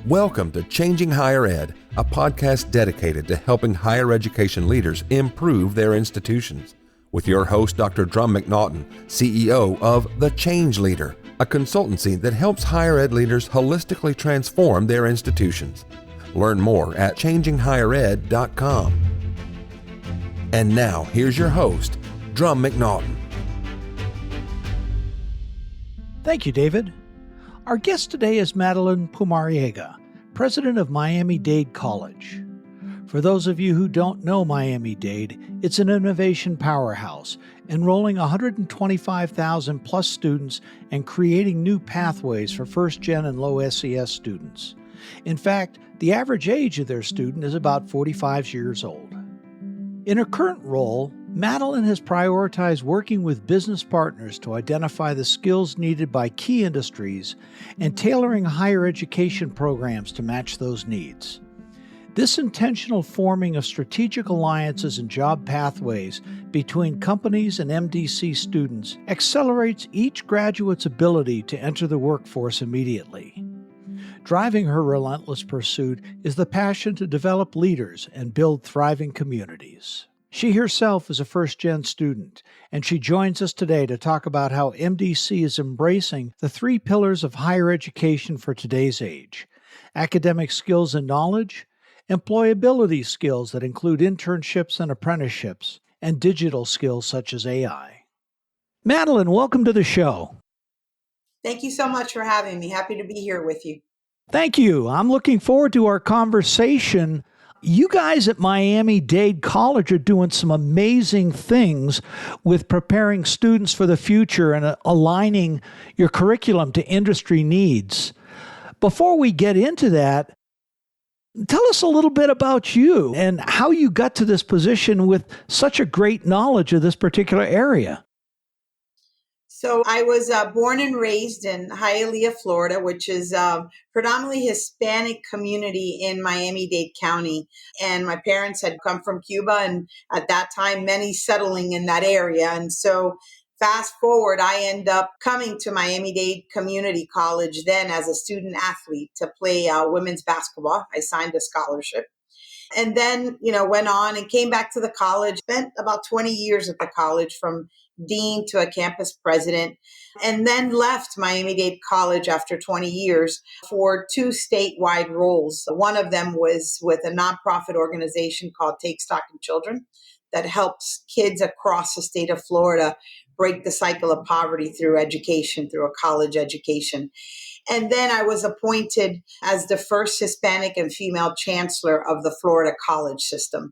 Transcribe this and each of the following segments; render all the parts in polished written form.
Welcome to Changing Higher Ed, a podcast dedicated to helping higher education leaders improve their institutions. With your host, Dr. Drum McNaughton, CEO of The Change Leader, a consultancy that helps higher ed leaders holistically transform their institutions. Learn more at changinghighered.com. And now, here's your host, Drum McNaughton. Thank you, David. Our guest today is Madeline Pumariega, President of Miami Dade College. For those of you who don't know Miami Dade, it's an innovation powerhouse, enrolling 125,000 plus students and creating new pathways for first-gen and low-SES students. In fact, the average age of their student is about 45 years old. In her current role, Madeline has prioritized working with business partners to identify the skills needed by key industries and tailoring higher education programs to match those needs. This intentional forming of strategic alliances and job pathways between companies and MDC students accelerates each graduate's ability to enter the workforce immediately. Driving her relentless pursuit is the passion to develop leaders and build thriving communities. She herself is a first-gen student, and she joins us today to talk about how MDC is embracing the three pillars of higher education for today's age: academic skills and knowledge, employability skills that include internships and apprenticeships, and digital skills such as AI. Madeline, welcome to the show. Thank you so much for having me. Happy to be here with you. Thank you. I'm looking forward to our conversation. You guys at Miami Dade College are doing some amazing things with preparing students for the future and aligning your curriculum to industry needs. Before we get into that, tell us a little bit about you and how you got to this position with such a great knowledge of this particular area. So I was born and raised in Hialeah, Florida, which is predominantly Hispanic community in Miami-Dade County. And my parents had come from Cuba, and at that time, many settling in that area. And so fast forward, I end up coming to Miami-Dade Community College then as a student athlete to play women's basketball. I signed a scholarship. And then, went on and came back to the college, spent about 20 years at the college from dean to a campus president, and then left Miami-Dade College after 20 years for two statewide roles. One of them was with a nonprofit organization called Take Stock in Children that helps kids across the state of Florida break the cycle of poverty through education, through a college education. And then I was appointed as the first Hispanic and female chancellor of the Florida college system.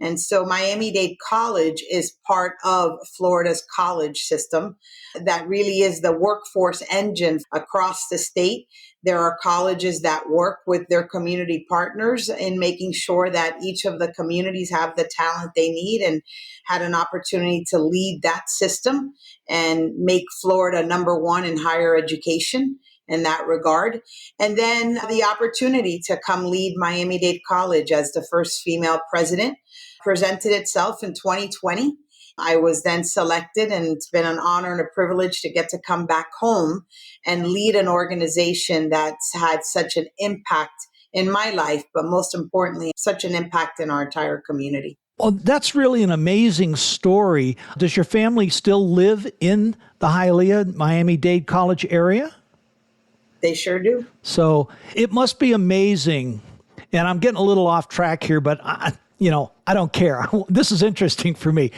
And so Miami-Dade College is part of Florida's college system that really is the workforce engine across the state. There are colleges that work with their community partners in making sure that each of the communities have the talent they need, and had an opportunity to lead that system and make Florida number one in higher education in that regard. And then the opportunity to come lead Miami-Dade College as the first female president presented itself in 2020. I was then selected, and it's been an honor and a privilege to get to come back home and lead an organization that's had such an impact in my life, but most importantly, such an impact in our entire community. Well, that's really an amazing story. Does your family still live in the Hialeah, Miami-Dade College area? They sure do. So it must be amazing. And I'm getting a little off track here, but I don't care. This is interesting for me.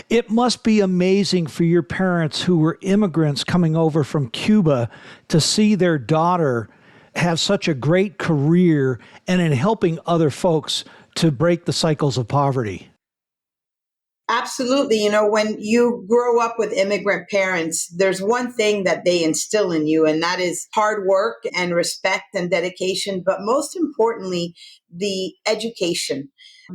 It must be amazing for your parents who were immigrants coming over from Cuba to see their daughter have such a great career and in helping other folks to break the cycles of poverty. Absolutely. When you grow up with immigrant parents, there's one thing that they instill in you, and that is hard work and respect and dedication, but most importantly, the education.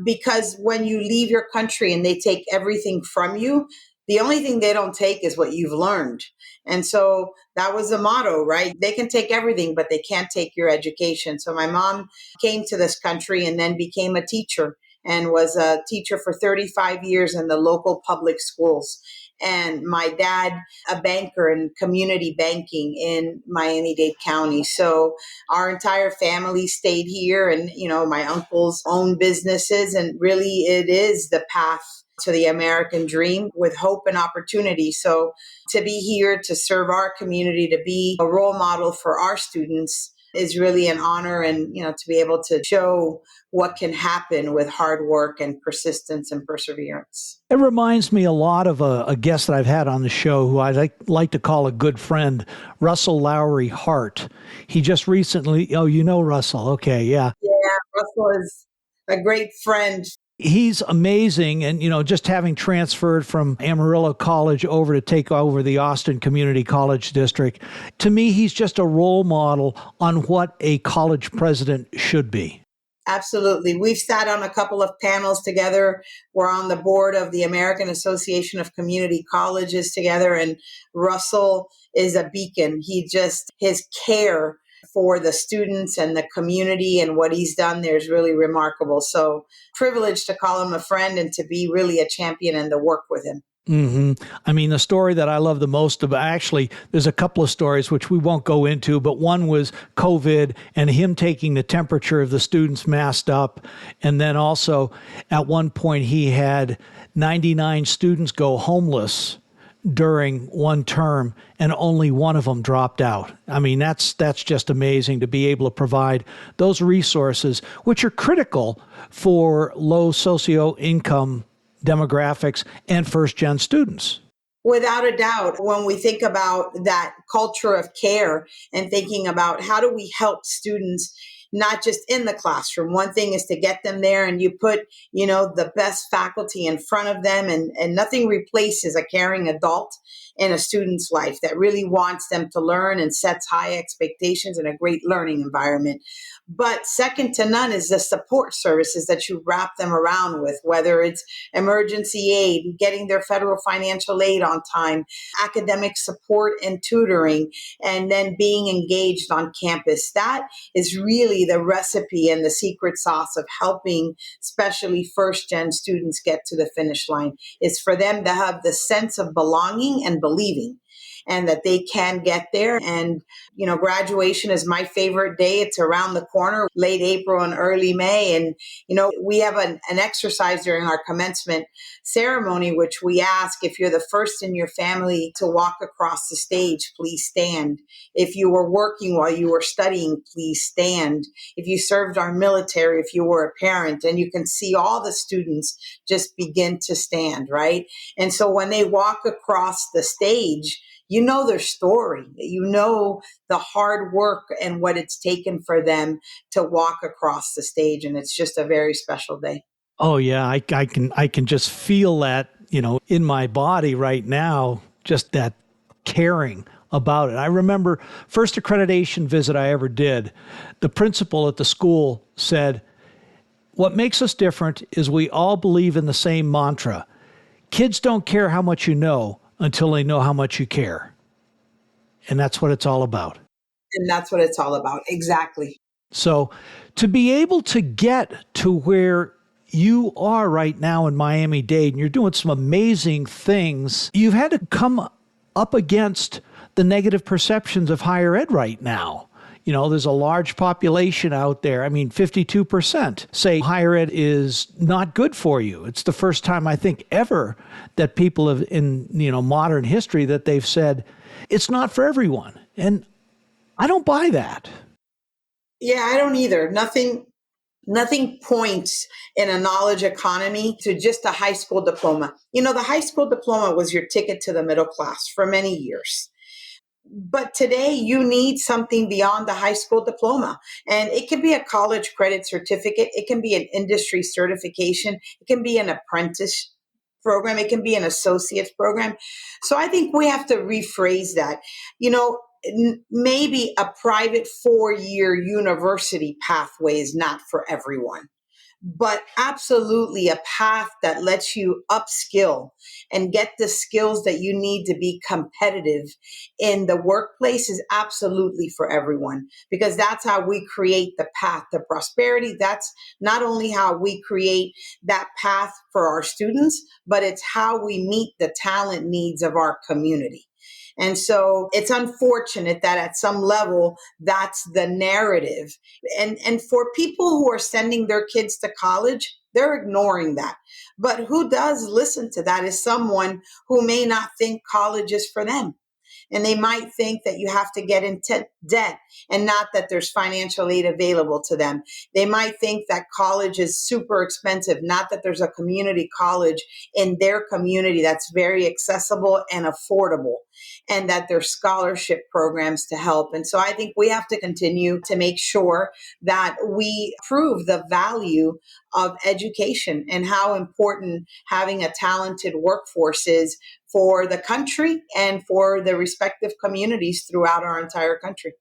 Because when you leave your country and they take everything from you, the only thing they don't take is what you've learned. And so that was the motto, right? They can take everything, but they can't take your education. So my mom came to this country and then became a teacher, and was a teacher for 35 years in the local public schools. and my dad, a banker in community banking in Miami-Dade County. So our entire family stayed here, and, my uncles own businesses, and really it is the path to the American dream with hope and opportunity. So to be here, to serve our community, to be a role model for our students is really an honor, and, to be able to show what can happen with hard work and persistence and perseverance. It reminds me a lot of a guest that I've had on the show who I like to call a good friend, Russell Lowry Hart. He just recently, Russell. Okay, yeah. Yeah, Russell is a great friend. He's amazing. And, just having transferred from Amarillo College over to take over the Austin Community College District, to me, he's just a role model on what a college president should be. Absolutely. We've sat on a couple of panels together. We're on the board of the American Association of Community Colleges together, and Russell is a beacon. His care for the students and the community and what he's done there is really remarkable. So privileged to call him a friend and to be really a champion and to work with him. Mm-hmm. I mean, the story that I love the most about, actually, there's a couple of stories which we won't go into, but one was COVID and him taking the temperature of the students masked up. And then also at one point he had 99 students go homeless during one term, and only one of them dropped out. I mean, that's just amazing to be able to provide those resources, which are critical for low socioincome demographics and first-gen students. Without a doubt, when we think about that culture of care and thinking about how do we help students, not just in the classroom. One thing is to get them there, and you put, the best faculty in front of them, and nothing replaces a caring adult in a student's life that really wants them to learn and sets high expectations in a great learning environment. But second to none is the support services that you wrap them around with, whether it's emergency aid, getting their federal financial aid on time, academic support and tutoring, and then being engaged on campus. That is really the recipe and the secret sauce of helping especially first-gen students get to the finish line, is for them to have the sense of belonging and believing, and that they can get there. And, graduation is my favorite day. It's around the corner, late April and early May. And, we have an exercise during our commencement ceremony, which we ask, if you're the first in your family to walk across the stage, please stand. If you were working while you were studying, please stand. If you served our military, if you were a parent, and you can see all the students just begin to stand, right? And so when they walk across the stage, you know their story, the hard work and what it's taken for them to walk across the stage. And it's just a very special day. Oh yeah, I can just feel that, in my body right now, just that caring about it. I remember first accreditation visit I ever did, the principal at the school said, "What makes us different is we all believe in the same mantra. Kids don't care how much you know until they know how much you care." And that's what it's all about. And that's what it's all about. Exactly. So to be able to get to where you are right now in Miami-Dade, and you're doing some amazing things, you've had to come up against the negative perceptions of higher ed right now. There's a large population out there. I mean, 52% say higher ed is not good for you. It's the first time, I think, ever that people have in, modern history that they've said it's not for everyone. And I don't buy that. Yeah, I don't either. Nothing points in a knowledge economy to just a high school diploma. The high school diploma was your ticket to the middle class for many years. But today you need something beyond the high school diploma. And it can be a college credit certificate. It can be an industry certification. It can be an apprentice program. It can be an associate's program. So I think we have to rephrase that. Maybe a private 4-year university pathway is not for everyone. but absolutely a path that lets you upskill and get the skills that you need to be competitive in the workplace is absolutely for everyone, because that's how we create the path to prosperity. That's not only how we create that path for our students, but it's how we meet the talent needs of our community. And so it's unfortunate that at some level, that's the narrative. And for people who are sending their kids to college, they're ignoring that. But who does listen to that is someone who may not think college is for them. And they might think that you have to get into debt and not that there's financial aid available to them. They might think that college is super expensive, not that there's a community college in their community that's very accessible and affordable, and that there's scholarship programs to help. And so I think we have to continue to make sure that we prove the value of education and how important having a talented workforce is for the country and for the respective communities throughout our entire country.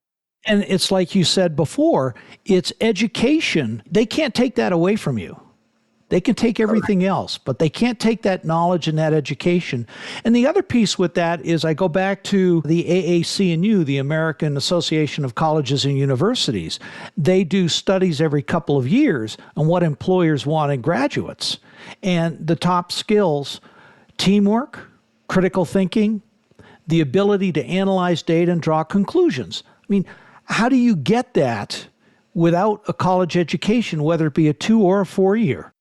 And it's like you said before, it's education. They can't take that away from you. They can take everything else, but they can't take that knowledge and that education. And the other piece with that is I go back to the AAC&U, the American Association of Colleges and Universities. They do studies every couple of years on what employers want in graduates. And the top skills, teamwork, critical thinking, the ability to analyze data and draw conclusions. I mean, how do you get that without a college education, whether it be a 2 or a 4-year?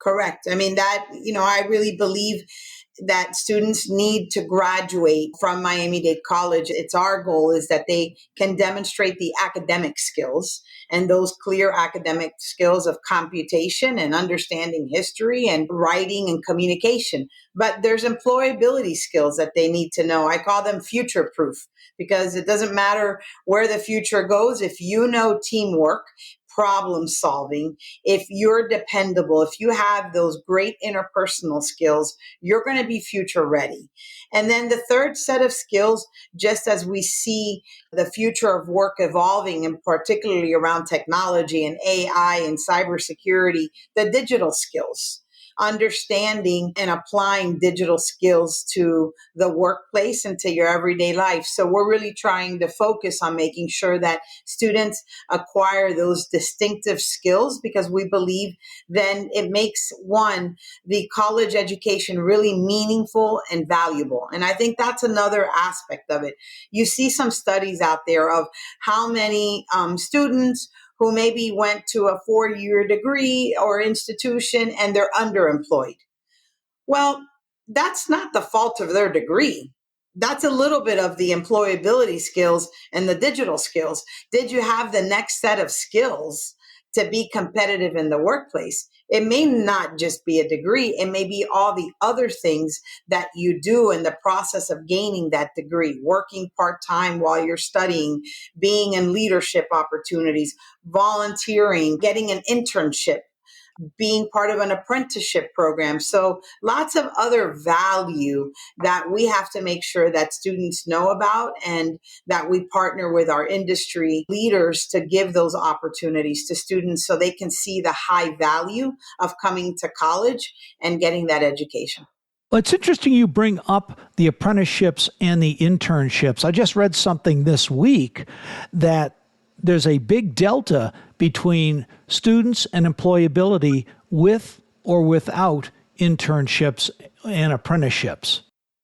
Correct. I mean, I really believe that students need to graduate from Miami-Dade College. It's our goal is that they can demonstrate the academic skills and those clear academic skills of computation and understanding history and writing and communication. But there's employability skills that they need to know. I call them future proof, because it doesn't matter where the future goes. If you know teamwork, problem solving, if you're dependable, if you have those great interpersonal skills, you're going to be future ready. And then the third set of skills, just as we see the future of work evolving, and particularly around technology and AI and cybersecurity, the digital skills. Understanding and applying digital skills to the workplace and to your everyday life. So we're really trying to focus on making sure that students acquire those distinctive skills, because we believe then it makes, one, the college education really meaningful and valuable. And I think that's another aspect of it. You see some studies out there of how many students who maybe went to a 4-year degree or institution and they're underemployed. Well, that's not the fault of their degree. That's a little bit of the employability skills and the digital skills. Did you have the next set of skills to be competitive in the workplace? It may not just be a degree. It may be all the other things that you do in the process of gaining that degree, working part-time while you're studying, being in leadership opportunities, volunteering, getting an internship, being part of an apprenticeship program. So lots of other value that we have to make sure that students know about, and that we partner with our industry leaders to give those opportunities to students so they can see the high value of coming to college and getting that education. Well, it's interesting you bring up the apprenticeships and the internships. I just read something this week that there's a big delta between students and employability with or without internships and apprenticeships.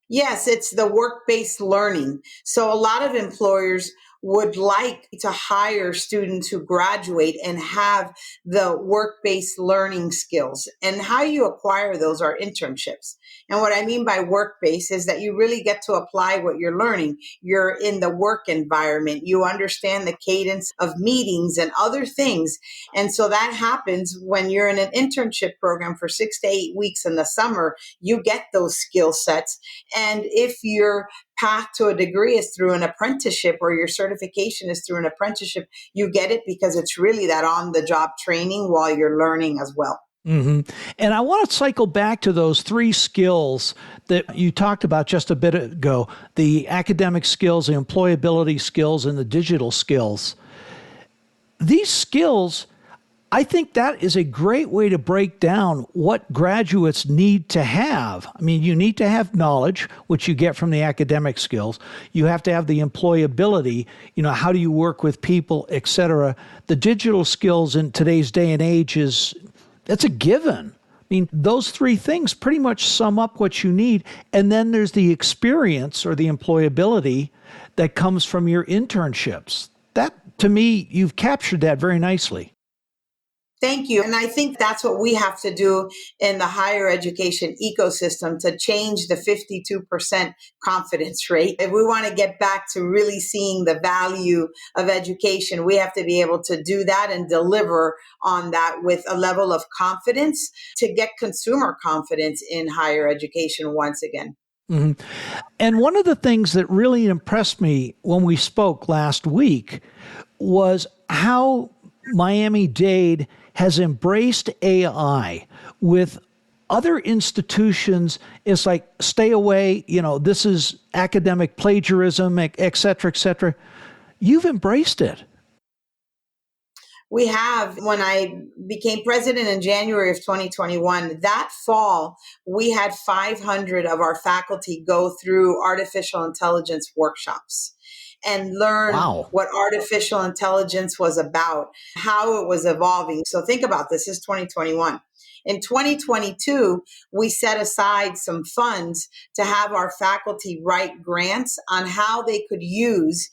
Yes, it's the work-based learning. So a lot of employers would like to hire students who graduate and have the work-based learning skills. And how you acquire those are internships. And what I mean by work-based is that you really get to apply what you're learning. You're in the work environment. You understand the cadence of meetings and other things. And so that happens when you're in an internship program for 6 to 8 weeks in the summer. You get those skill sets. And if your path to a degree is through an apprenticeship, or your certification is through an apprenticeship, you get it because it's really that on-the-job training while you're learning as well. Mm-hmm. And I want to cycle back to those 3 skills that you talked about just a bit ago, the academic skills, the employability skills, and the digital skills. These skills, I think that is a great way to break down what graduates need to have. I mean, you need to have knowledge, which you get from the academic skills. You have to have the employability, how do you work with people, et cetera. The digital skills in today's day and age that's a given. I mean, those three things pretty much sum up what you need. And then there's the experience or the employability that comes from your internships. That, to me, you've captured that very nicely. Thank you. And I think that's what we have to do in the higher education ecosystem to change the 52% confidence rate. If we want to get back to really seeing the value of education, we have to be able to do that and deliver on that with a level of confidence to get consumer confidence in higher education once again. Mm-hmm. And one of the things that really impressed me when we spoke last week was how Miami Dade has embraced AI with other institutions. It's like, stay away, this is academic plagiarism, et cetera, et cetera. You've embraced it. We have. When I became president in January of 2021, that fall, we had 500 of our faculty go through artificial intelligence workshops and learn what artificial intelligence was about, how it was evolving. So think about this is 2021. In 2022, we set aside some funds to have our faculty write grants on how they could use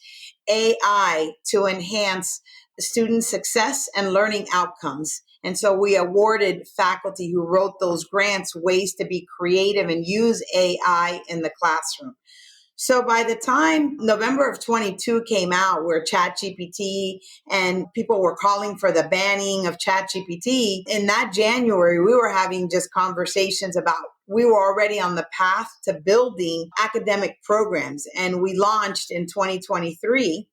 AI to enhance student success and learning outcomes. And so we awarded faculty who wrote those grants ways to be creative and use AI in the classroom. So by the time November of 22 came out, where ChatGPT and people were calling for the banning of ChatGPT, in that January, we were having just conversations about, we were already on the path to building academic programs. And we launched in 2023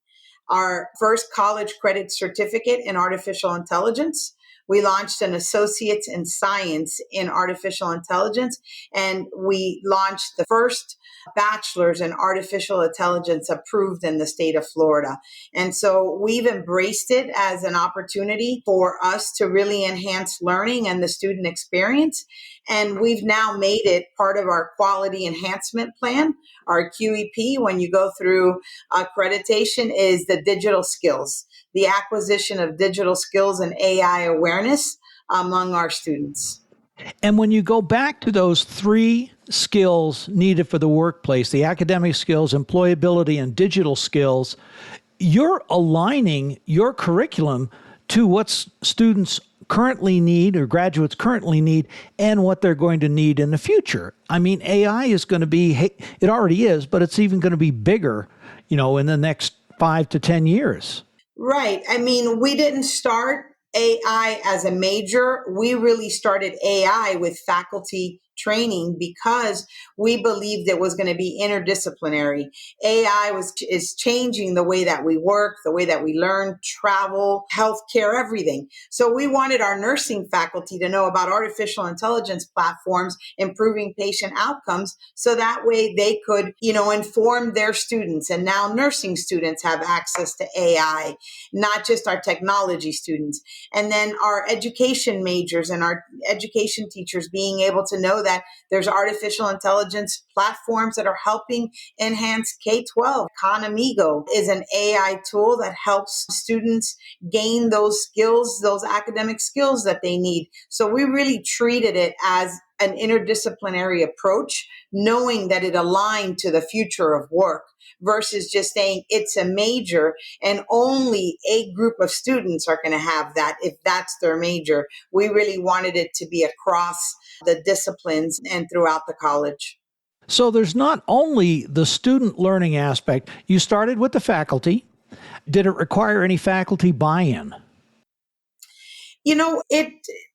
our first college credit certificate in artificial intelligence. We launched an associate's in science in artificial intelligence, and we launched the first bachelor's in artificial intelligence approved in the state of Florida. And so we've embraced it as an opportunity for us to really enhance learning and the student experience. And we've now made it part of our quality enhancement plan. Our QEP, when you go through accreditation, is the digital skills, the acquisition of digital skills and AI awareness among our students. And when you go back to those three skills needed for the workplace, the academic skills, employability, and digital skills, you're aligning your curriculum to what students currently need or graduates currently need and what they're going to need in the future. I mean, AI is going to be, it already is, but it's even going to be bigger, in the next 5 to 10 years. Right. I mean, we didn't start AI as a major. We really started AI with faculty training because we believed it was going to be interdisciplinary. AI is changing the way that we work, the way that we learn, travel, healthcare, everything. So we wanted our nursing faculty to know about artificial intelligence platforms, improving patient outcomes, so that way they could, inform their students. And now nursing students have access to AI, not just our technology students. And then our education majors and our education teachers being able to know that there's artificial intelligence platforms that are helping enhance K-12. Khan Amigo is an AI tool that helps students gain those skills, those academic skills that they need. So we really treated it as an interdisciplinary approach, knowing that it aligned to the future of work versus just saying it's a major and only a group of students are going to have that if that's their major. We really wanted it to be across the disciplines and throughout the college. So there's not only the student learning aspect. You started with the faculty. Did it require any faculty buy-in?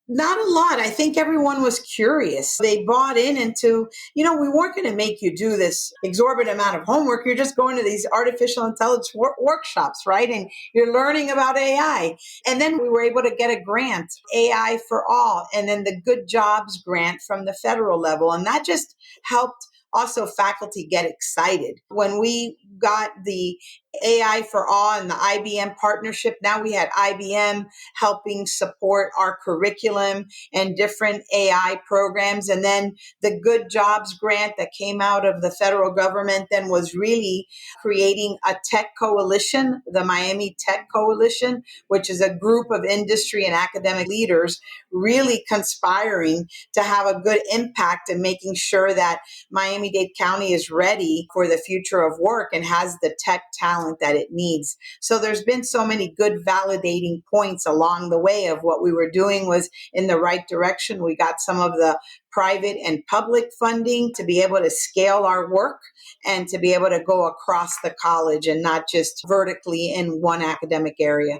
Not a lot. I think everyone was curious. They bought into, we weren't going to make you do this exorbitant amount of homework. You're just going to these artificial intelligence workshops, right? And you're learning about AI. And then we were able to get a grant, AI for All, and then the Good Jobs grant from the federal level. And that just helped also faculty get excited. When we got the AI for All and the IBM partnership, now we had IBM helping support our curriculum and different AI programs. And then the Good Jobs grant that came out of the federal government then was really creating a tech coalition, the Miami Tech Coalition, which is a group of industry and academic leaders really conspiring to have a good impact in making sure that Miami-Dade County is ready for the future of work and has the tech talent that it needs. So there's been so many good validating points along the way of what we were doing was in the right direction. We got some of the private and public funding to be able to scale our work and to be able to go across the college and not just vertically in one academic area.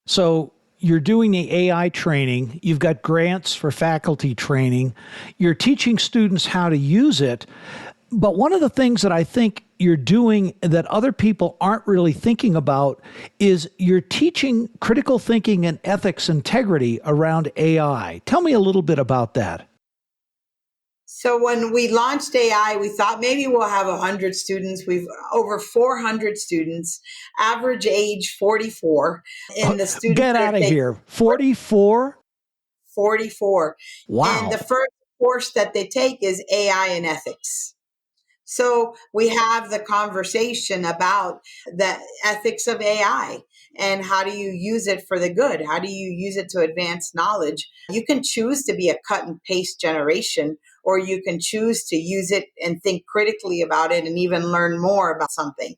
So you're doing the AI training, you've got grants for faculty training, you're teaching students how to use it. But one of the things that I think you're doing that other people aren't really thinking about is you're teaching critical thinking and ethics integrity around AI. Tell me a little bit about that. So when we launched AI, we thought maybe we'll have 100 students. We've over 400 students, average age 44. And the students get out of here. 44? 44. Wow. And the first course that they take is AI and ethics. So we have the conversation about the ethics of AI and how do you use it for the good? How do you use it to advance knowledge? You can choose to be a cut and paste generation, or you can choose to use it and think critically about it and even learn more about something.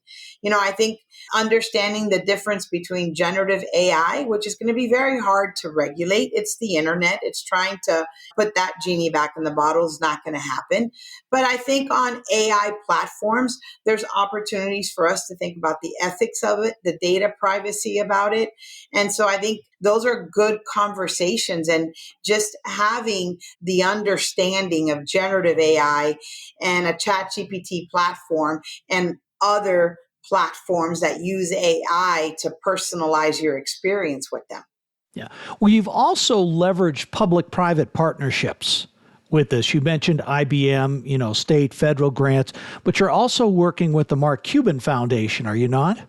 I think understanding the difference between generative AI, which is going to be very hard to regulate. It's the internet. It's trying to put that genie back in the bottle is not going to happen. But I think on AI platforms, there's opportunities for us to think about the ethics of it, the data privacy about it. And so I think those are good conversations, and just having the understanding of generative AI and a ChatGPT platform and other platforms that use AI to personalize your experience with them. Yeah. Well, you've also leveraged public-private partnerships with this. You mentioned IBM, state, federal grants, but you're also working with the Mark Cuban Foundation, are you not?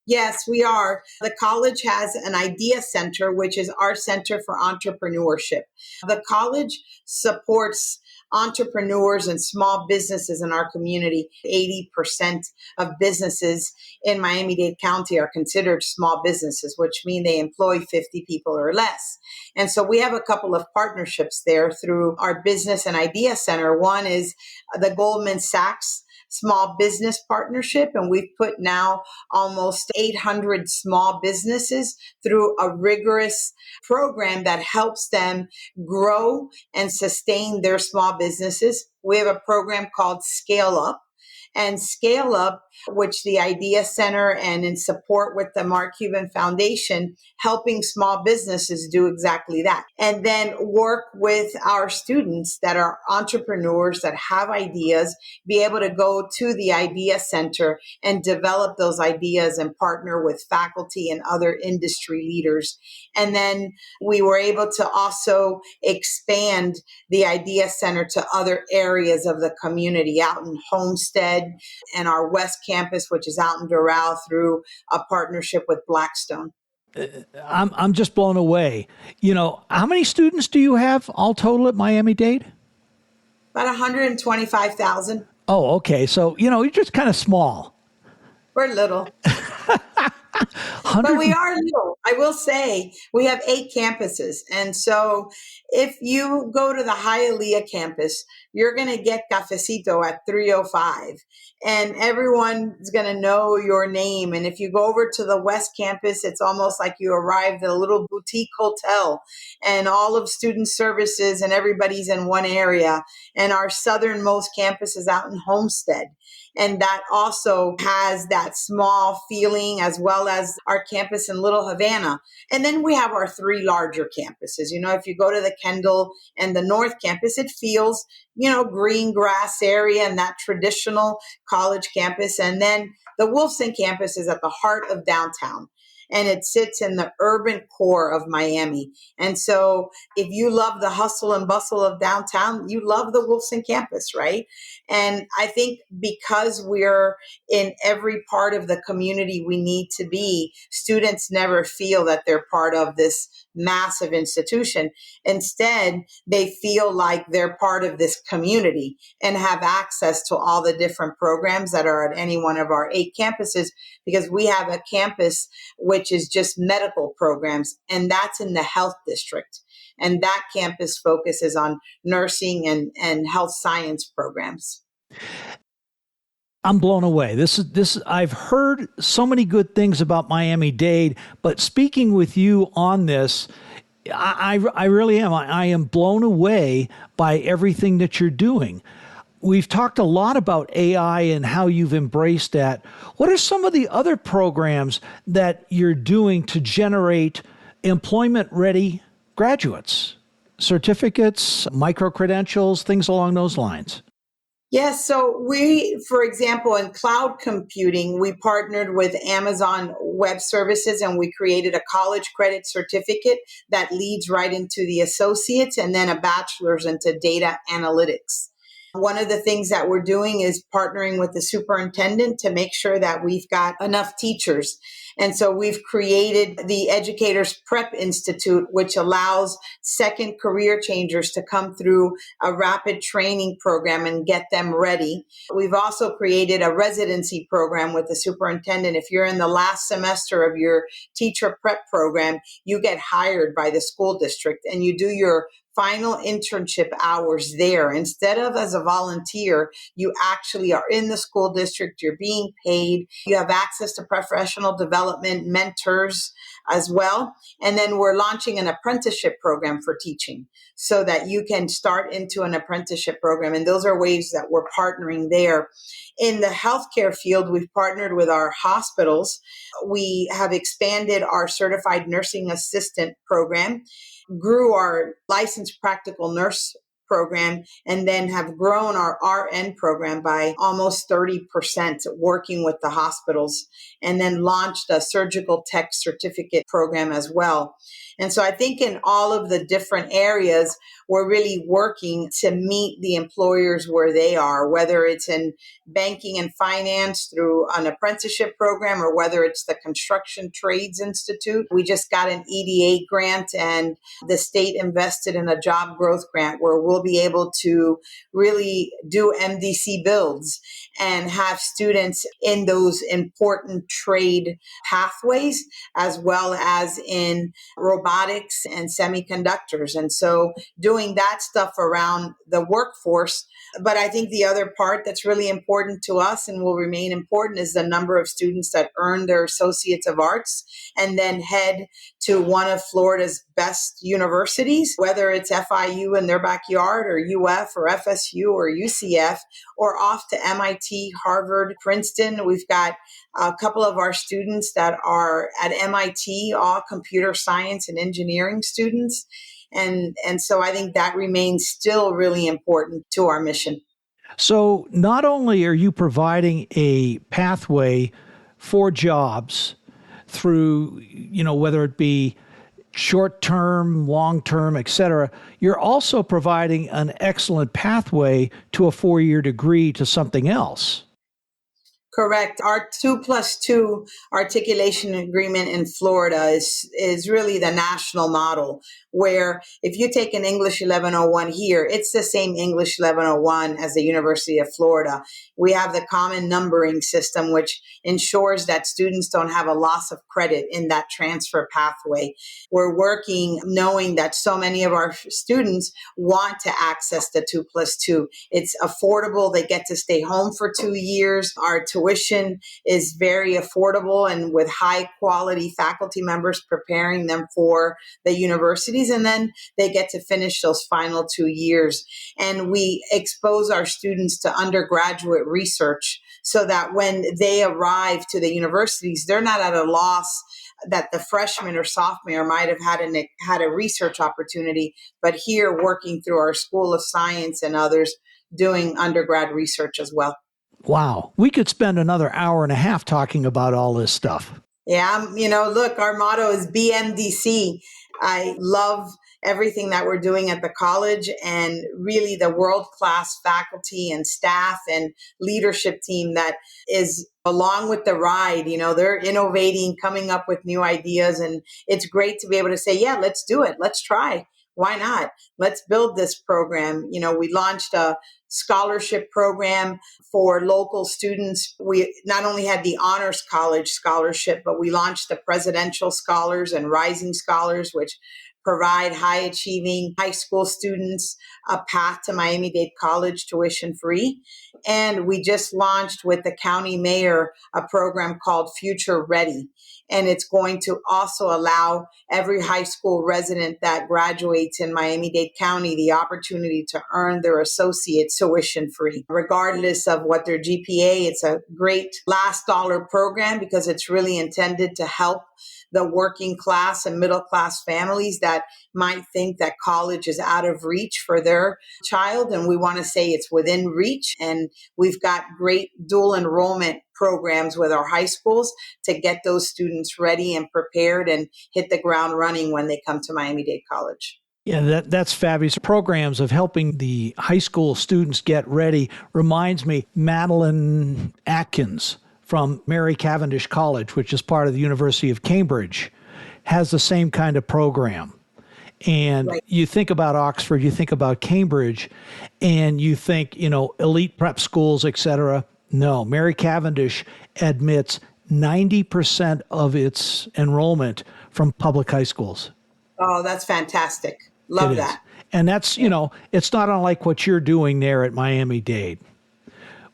Yes, we are. The college has an idea center, which is our center for entrepreneurship. The college supports entrepreneurs and small businesses in our community. 80% of businesses in Miami-Dade County are considered small businesses, which mean they employ 50 people or less. And so we have a couple of partnerships there through our business and idea center. One is the Goldman Sachs Small Business Partnership, and we've put now almost 800 small businesses through a rigorous program that helps them grow and sustain their small businesses. We have a program called Scale Up. And Scale Up, which the Idea Center and in support with the Mark Cuban Foundation, helping small businesses do exactly that. And then work with our students that are entrepreneurs that have ideas, be able to go to the Idea Center and develop those ideas and partner with faculty and other industry leaders. And then we were able to also expand the Idea Center to other areas of the community out in Homestead and our West Campus, which is out in Doral, through a partnership with Blackstone. I'm just blown away. How many students do you have all total at Miami-Dade? About 125,000. Oh, okay. So, you're just kind of small. We're little. But we are little. I will say we have 8 campuses. And so if you go to the Hialeah campus, you're going to get cafecito at 3:05 and everyone's going to know your name. And if you go over to the West campus, it's almost like you arrived at a little boutique hotel and all of student services and everybody's in one area. And our southernmost campus is out in Homestead. And that also has that small feeling, as well as our campus in Little Havana. And then we have our 3 larger campuses. If you go to the Kendall and the North Campus, it feels, green grass area and that traditional college campus. And then the Wolfson campus is at the heart of downtown. and it sits in the urban core of Miami. And so if you love the hustle and bustle of downtown, you love the Wilson campus, right? And I think because we're in every part of the community we need to be, students never feel that they're part of this massive institution. Instead, they feel like they're part of this community and have access to all the different programs that are at any one of our 8 campuses, because we have a campus which is just medical programs, and that's in the health district. And that campus focuses on nursing and health science programs. I'm blown away. This I've heard so many good things about Miami-Dade, but speaking with you on this, I really am. I am blown away by everything that you're doing. We've talked a lot about AI and how you've embraced that. What are some of the other programs that you're doing to generate employment-ready graduates, certificates, micro-credentials, things along those lines? Yes. So we, for example, in cloud computing, we partnered with Amazon Web Services and we created a college credit certificate that leads right into the associates and then a bachelor's into data analytics. One of the things that we're doing is partnering with the superintendent to make sure that we've got enough teachers. And so we've created the Educators Prep Institute, which allows second career changers to come through a rapid training program and get them ready. We've also created a residency program with the superintendent. If you're in the last semester of your teacher prep program, you get hired by the school district and you do your final internship hours there. Instead of as a volunteer, you actually are in the school district, you're being paid, you have access to professional development, mentors as well. And then we're launching an apprenticeship program for teaching so that you can start into an apprenticeship program. And those are ways that we're partnering there. In the healthcare field, we've partnered with our hospitals. We have expanded our certified nursing assistant program, grew our licensed practical nurse program, and then have grown our RN program by almost 30% working with the hospitals, and then launched a surgical tech certificate program as well. And so I think in all of the different areas, we're really working to meet the employers where they are, whether it's in banking and finance through an apprenticeship program or whether it's the Construction Trades Institute. We just got an EDA grant and the state invested in a job growth grant where we'll be able to really do MDC builds and have students in those important trade pathways, as well as in robotics and semiconductors. And so doing that stuff around the workforce. But I think the other part that's really important to us and will remain important is the number of students that earn their Associates of Arts and then head to one of Florida's best universities, whether it's FIU in their backyard or UF or FSU or UCF, or off to MIT, Harvard, Princeton. We've got a couple of our students that are at MIT, all computer science and engineering students. And so I think that remains still really important to our mission. So not only are you providing a pathway for jobs through, whether it be short-term, long-term, et cetera, you're also providing an excellent pathway to a 4-year degree to something else. Correct. Our 2+2 articulation agreement in Florida is really the national model, where if you take an English 1101 here, it's the same English 1101 as the University of Florida. We have the common numbering system, which ensures that students don't have a loss of credit in that transfer pathway. We're working knowing that so many of our students want to access the 2+2. It's affordable. They get to stay home for 2 years. Our tuition is very affordable and with high quality faculty members preparing them for the universities. And then they get to finish those final 2 years. And we expose our students to undergraduate research so that when they arrive to the universities, they're not at a loss that the freshman or sophomore might have had a research opportunity, but here working through our School of Science and others doing undergrad research as well. Wow. We could spend another hour and a half talking about all this stuff. Yeah, look, our motto is BMDC. I love everything that we're doing at the college and really the world-class faculty and staff and leadership team that is along with the ride. They're innovating, coming up with new ideas, and it's great to be able to say, yeah, let's do it. Let's try. Why not? Let's build this program. We launched a scholarship program for local students. We not only had the Honors College scholarship, but we launched the Presidential Scholars and Rising Scholars, which provide high achieving high school students a path to Miami Dade College tuition free. And we just launched with the county mayor a program called Future Ready. And it's going to also allow every high school resident that graduates in Miami-Dade County the opportunity to earn their associate's tuition free, regardless of what their GPA. It's a great last dollar program because it's really intended to help the working class and middle class families that might think that college is out of reach for their child. And we want to say it's within reach. And we've got great dual enrollment programs with our high schools to get those students ready and prepared and hit the ground running when they come to Miami-Dade College. Yeah, that's fabulous. Programs of helping the high school students get ready reminds me, Madeline Atkins from Mary Cavendish College, which is part of the University of Cambridge, has the same kind of program. And right. You think about Oxford, you think about Cambridge, and you think, elite prep schools, et cetera. No, Mary Cavendish admits 90% of its enrollment from public high schools. Oh, that's fantastic. Love that. And that's, it's not unlike what you're doing there at Miami-Dade.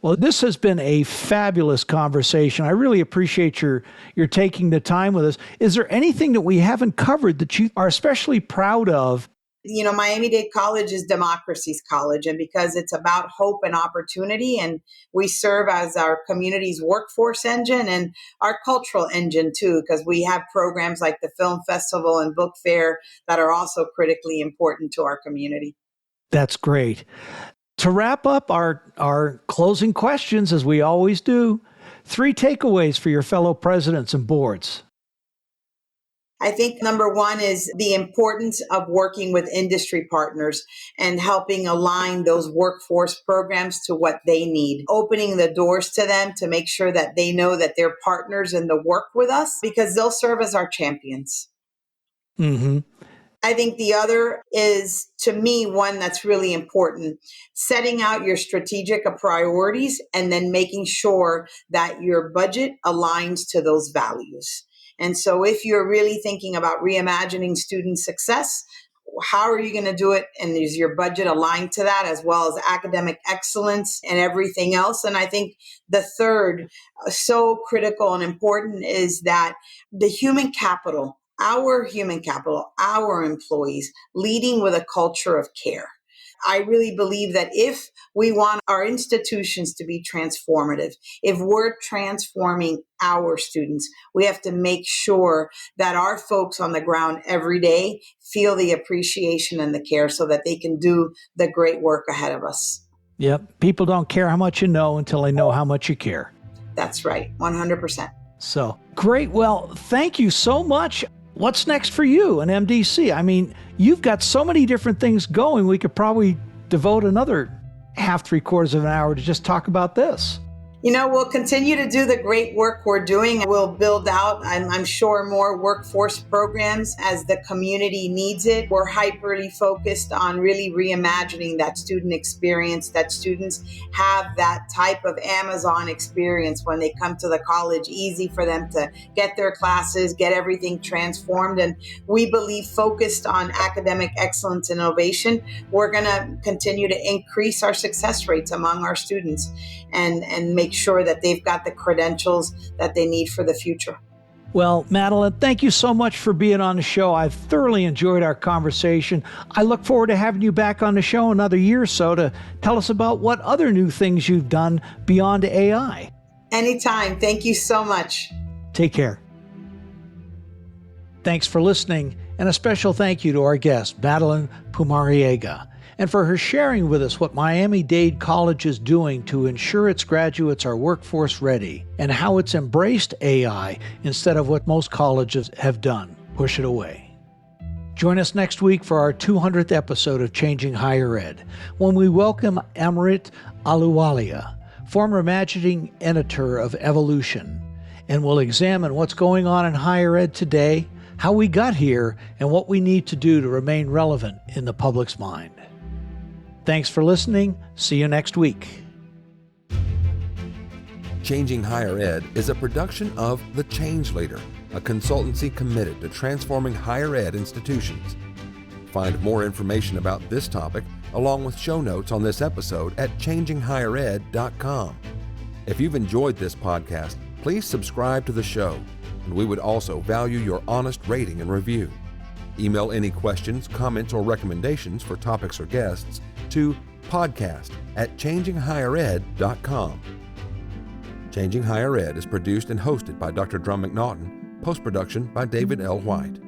Well, this has been a fabulous conversation. I really appreciate your taking the time with us. Is there anything that we haven't covered that you are especially proud of? Miami-Dade College is democracy's college, and because it's about hope and opportunity, and we serve as our community's workforce engine and our cultural engine too, because we have programs like the Film Festival and Book Fair that are also critically important to our community. That's great. To wrap up our closing questions, as we always do, 3 takeaways for your fellow presidents and boards. I think number one is the importance of working with industry partners and helping align those workforce programs to what they need, opening the doors to them to make sure that they know that they're partners in the work with us because they'll serve as our champions. Mm-hmm. I think the other is, to me, one that's really important, setting out your strategic priorities and then making sure that your budget aligns to those values. And so if you're really thinking about reimagining student success, how are you going to do it? And is your budget aligned to that, as well as academic excellence and everything else? And I think the third, so critical and important, is that the human capital, our employees, leading with a culture of care. I really believe that if we want our institutions to be transformative, if we're transforming our students, we have to make sure that our folks on the ground every day feel the appreciation and the care so that they can do the great work ahead of us. Yep. People don't care how much you know until they know how much you care. That's right. 100%. So great. Well, thank you so much. What's next for you in MDC? I mean, you've got so many different things going. We could probably devote another half, 3/4 of an hour to just talk about this. We'll continue to do the great work we're doing. We'll build out, I'm sure, more workforce programs as the community needs it. We're hyperly focused on really reimagining that student experience, that students have that type of Amazon experience when they come to the college, easy for them to get their classes, get everything transformed. And we believe, focused on academic excellence and innovation, we're going to continue to increase our success rates among our students and make sure that they've got the credentials that they need for the future. Well, Madeline, thank you so much for being on the show. I've thoroughly enjoyed our conversation. I look forward to having you back on the show another year or so to tell us about what other new things you've done beyond AI. Anytime. Thank you so much. Take care. Thanks for listening, and a special thank you to our guest, Madeline Pumariega. and for her sharing with us what Miami Dade College is doing to ensure its graduates are workforce ready, and how it's embraced AI instead of what most colleges have done, push it away. Join us next week for our 200th episode of Changing Higher Ed, when we welcome Amrit Aluwalia, former managing editor of Evolution, and we'll examine what's going on in higher ed today, how we got here, and what we need to do to remain relevant in the public's mind. Thanks for listening. See you next week. Changing Higher Ed is a production of The Change Leader, a consultancy committed to transforming higher ed institutions. Find more information about this topic, along with show notes on this episode at changinghighered.com. If you've enjoyed this podcast, please subscribe to the show, and we would also value your honest rating and review. Email any questions, comments, or recommendations for topics or guests to podcast@changinghighered.com. Changing Higher Ed is produced and hosted by Dr. Drum McNaughton, post-production by David L. White.